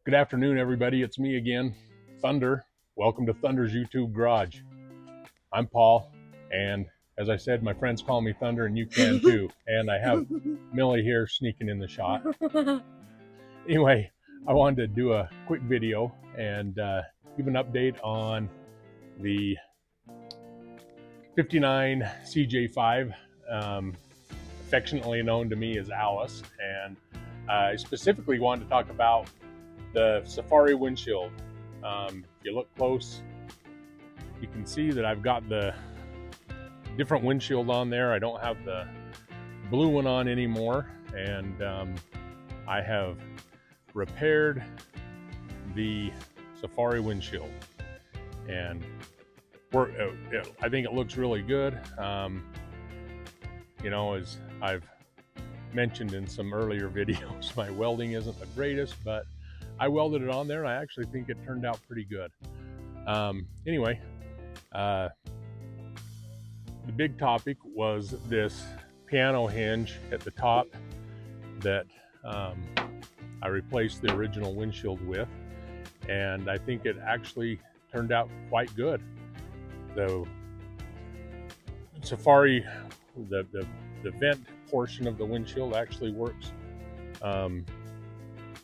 Good afternoon, everybody. It's me again, Thunder. Welcome to Thunder's YouTube Garage. I'm Paul, and as I said, my friends call me Thunder, and you can too. And I have Millie here sneaking in the shot. Anyway, I wanted to do a quick video and give an update on the 59 CJ5, affectionately known to me as Alice. And I specifically wanted to talk about the Safari windshield. If you look close, you can see that I've got the different windshield on there. I don't have the blue one on anymore, and I have repaired the Safari windshield, and I think it looks really good. You know, as I've mentioned in some earlier videos, my welding isn't the greatest, but I welded it on there, and I actually think it turned out pretty good. Anyway, the big topic was this piano hinge at the top that I replaced the original windshield with, and I think it actually turned out quite good. The Safari, the vent portion of the windshield actually works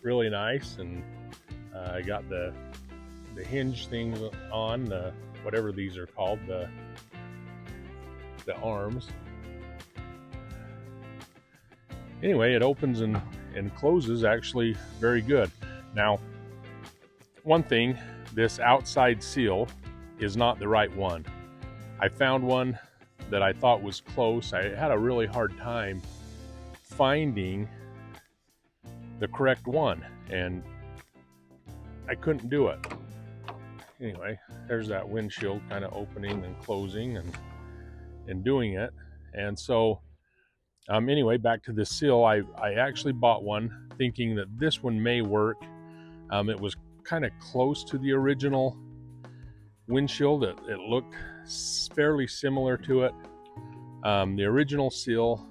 really nice, and I got the hinge things on, whatever these are called, the arms. Anyway, it opens and closes actually very good. Now, one thing, this outside seal is not the right one. I found one that I thought was close. I had a really hard time finding the correct one, and I couldn't do it. Anyway, there's that windshield kind of opening and closing and doing it. And so anyway, back to the seal. I actually bought one thinking that this one may work. It was kind of close to the original windshield. It looked fairly similar to it. The original seal,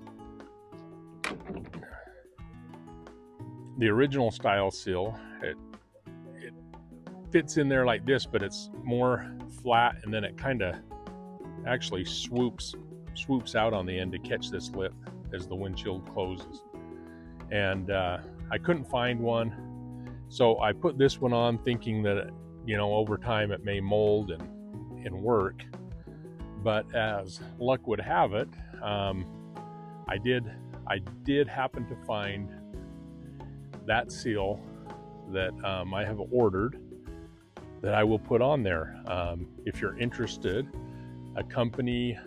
the original style seal, it fits in there like this, but it's more flat, and then it kind of actually swoops out on the end to catch this lip as the windshield closes. And I couldn't find one, so I put this one on thinking that, you know, over time it may mold and work. But as luck would have it, I did happen to find that seal that I have ordered that I will put on there. If you're interested, a company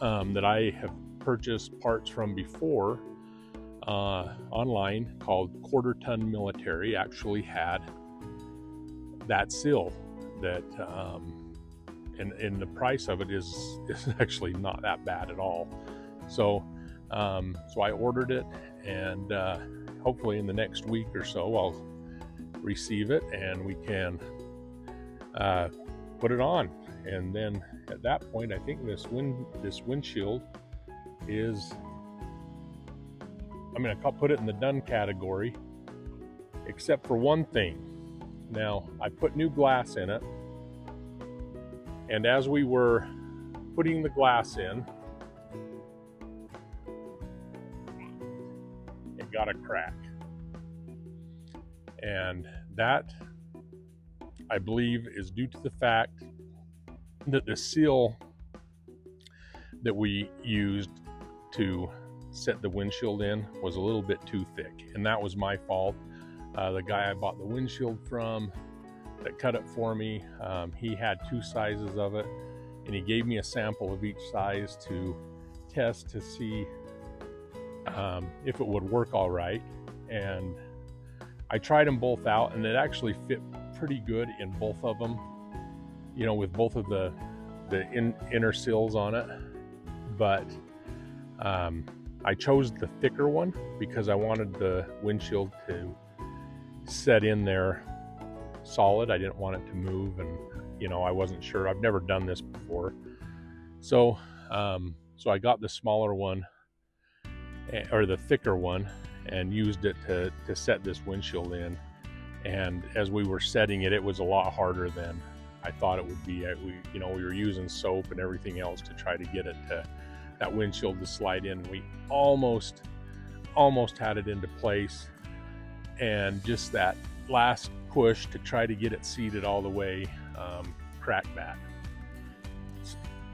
that I have purchased parts from before online called Quarter Ton Military actually had that seal that and the price of it is actually not that bad at all. So so I ordered it, and hopefully in the next week or so I'll receive it and we can put it on. And then at that point, I think this windshield is, I'm going to put it in the done category, except for one thing. Now, I put new glass in it, and as we were putting the glass in, it got a crack. And that, I believe, is due to the fact that the seal that we used to set the windshield in was a little bit too thick, and that was my fault. The guy I bought the windshield from that cut it for me, he had two sizes of it, and he gave me a sample of each size to test to see if it would work all right. And I tried them both out, and it actually fit pretty good in both of them, you know, with both of the inner seals on it. But I chose the thicker one because I wanted the windshield to set in there solid. I didn't want it to move, and you know, I wasn't sure. I've never done this before, so so I got the smaller one, or the thicker one, and used it to set this windshield in. And as we were setting it, it was a lot harder than I thought it would be. We were using soap and everything else to try to get it to that windshield to slide in. We almost had it into place, and just that last push to try to get it seated all the way cracked that.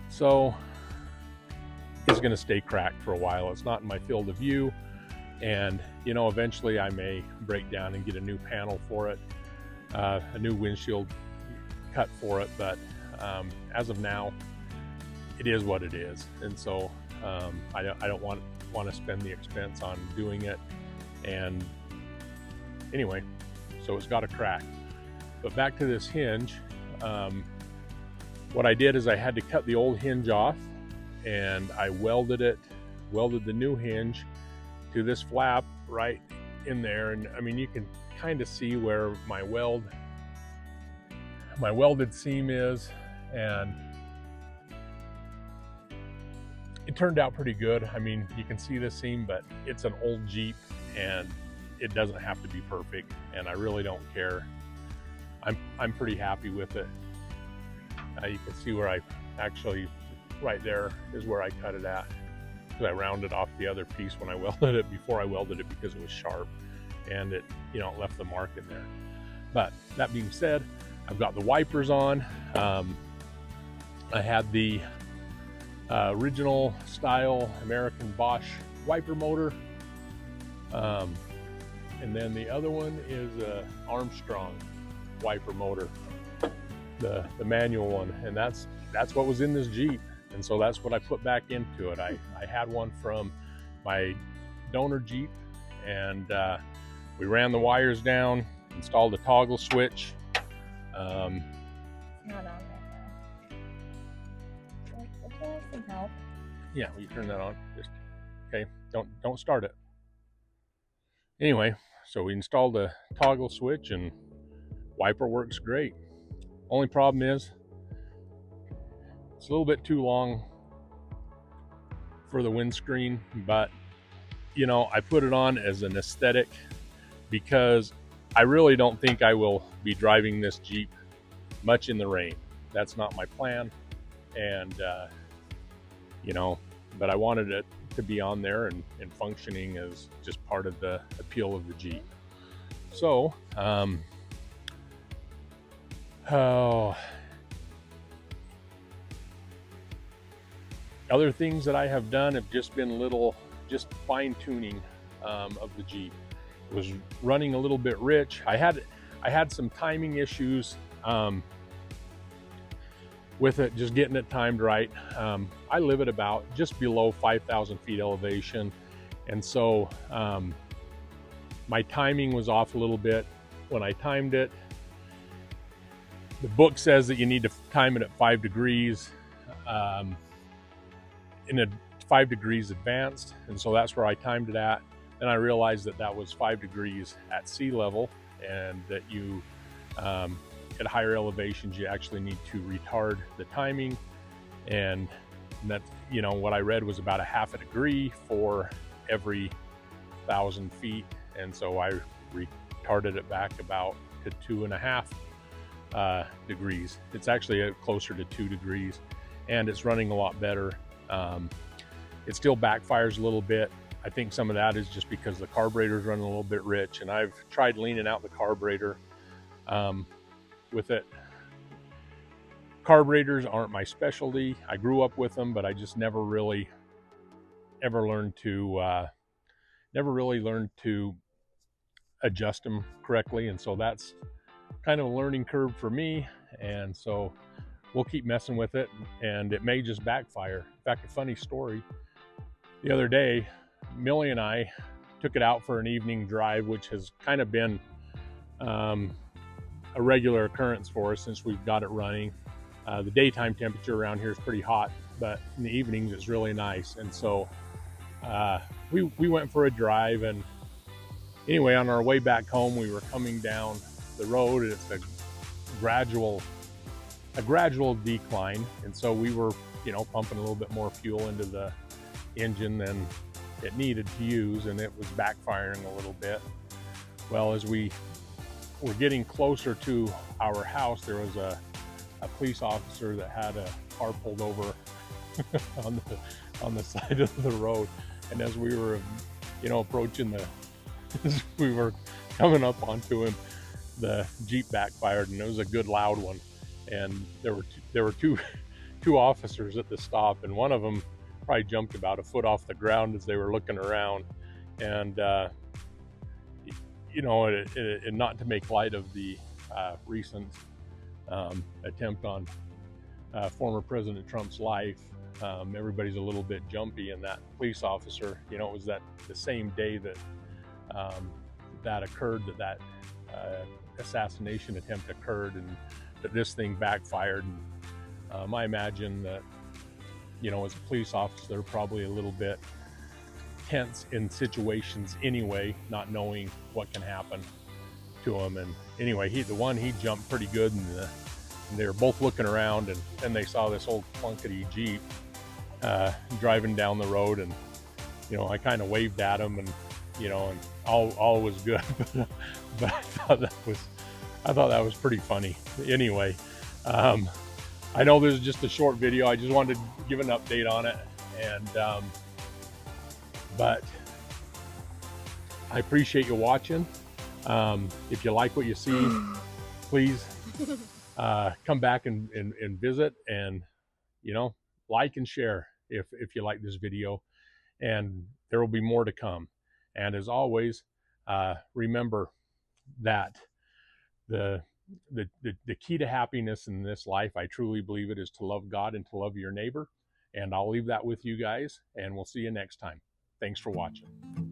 So it's going to stay cracked for a while. It's not in my field of view, and eventually I may break down and get a new panel for it, a new windshield cut for it, but as of now it is what it is. And so I don't want to spend the expense on doing it. And anyway, so it's got a crack. But back to this hinge, what I did is I had to cut the old hinge off, and I welded the new hinge to this flap right in there. And I mean, you can kind of see where my welded seam is, and it turned out pretty good. I mean, you can see the seam, but it's an old Jeep and it doesn't have to be perfect, and I really don't care. I'm pretty happy with it. You can see where I actually, right there is where I cut it at, because I rounded off the other piece when I welded it, before I welded it, because it was sharp, and it left the mark in there. But that being said, I've got the wipers on. I had the original style American Bosch wiper motor, and then the other one is a Armstrong wiper motor, the manual one, and that's what was in this Jeep, and so that's what I put back into it. I had one from my donor Jeep, and we ran the wires down, installed a toggle switch. Not on right now. Would you like some help? Yeah, will you turn that on? Just okay. Don't start it. Anyway, so we installed a toggle switch, and wiper works great. Only problem is it's a little bit too long for the windscreen, but I put it on as an aesthetic, because I really don't think I will be driving this Jeep much in the rain. That's not my plan, and but I wanted it to be on there and functioning as just part of the appeal of the Jeep. So other things that I have done have just been just fine tuning of the Jeep. It was running a little bit rich. I had some timing issues with it, just getting it timed right. I live at about just below 5,000 feet elevation, and so my timing was off a little bit when I timed it. The book says that you need to time it at 5 degrees, in a 5 degrees advanced, and so that's where I timed it at. Then I realized that that was 5 degrees at sea level, and that you at higher elevations you actually need to retard the timing, and that what I read was about a half a degree for every 1,000 feet, and so I retarded it back about to 2.5 degrees. It's actually closer to 2 degrees, and it's running a lot better. It still backfires a little bit. I think some of that is just because the carburetor is running a little bit rich, and I've tried leaning out the carburetor with it. Carburetors aren't my specialty. I grew up with them, but I just never really learned to adjust them correctly, and so that's kind of a learning curve for me. And so we'll keep messing with it, and it may just backfire. In fact, a funny story, the other day Millie and I took it out for an evening drive, which has kind of been a regular occurrence for us since we've got it running. The daytime temperature around here is pretty hot, but in the evenings it's really nice. And so we went for a drive, and anyway, on our way back home, we were coming down the road, and it's a gradual decline, and so we were pumping a little bit more fuel into the engine than it needed to use, and it was backfiring a little bit. Well, as we we're getting closer to our house, there was a police officer that had a car pulled over on the side of the road, and as we were, approaching as we were coming up onto him, the Jeep backfired, and it was a good loud one. And there were two officers at the stop, and one of them probably jumped about a foot off the ground as they were looking around. And and not to make light of the recent attempt on former President Trump's life, everybody's a little bit jumpy. And that police officer, it was the same day that that occurred, that assassination attempt occurred, and that this thing backfired. And I imagine that, as a police officer, they're probably a little bit tense in situations anyway, not knowing what can happen to them. And anyway, he jumped pretty good, and they were both looking around, and then they saw this old clunkety Jeep driving down the road, and I kind of waved at him, and and all was good. but I thought that was pretty funny. Anyway, I know this is just a short video. I just wanted to give an update on it, and but I appreciate you watching. If you like what you see, please come back and visit, and like and share if you like this video, and there will be more to come. And as always, remember that the key to happiness in this life, I truly believe it, is to love God and to love your neighbor. And I'll leave that with you guys, and we'll see you next time. Thanks for watching.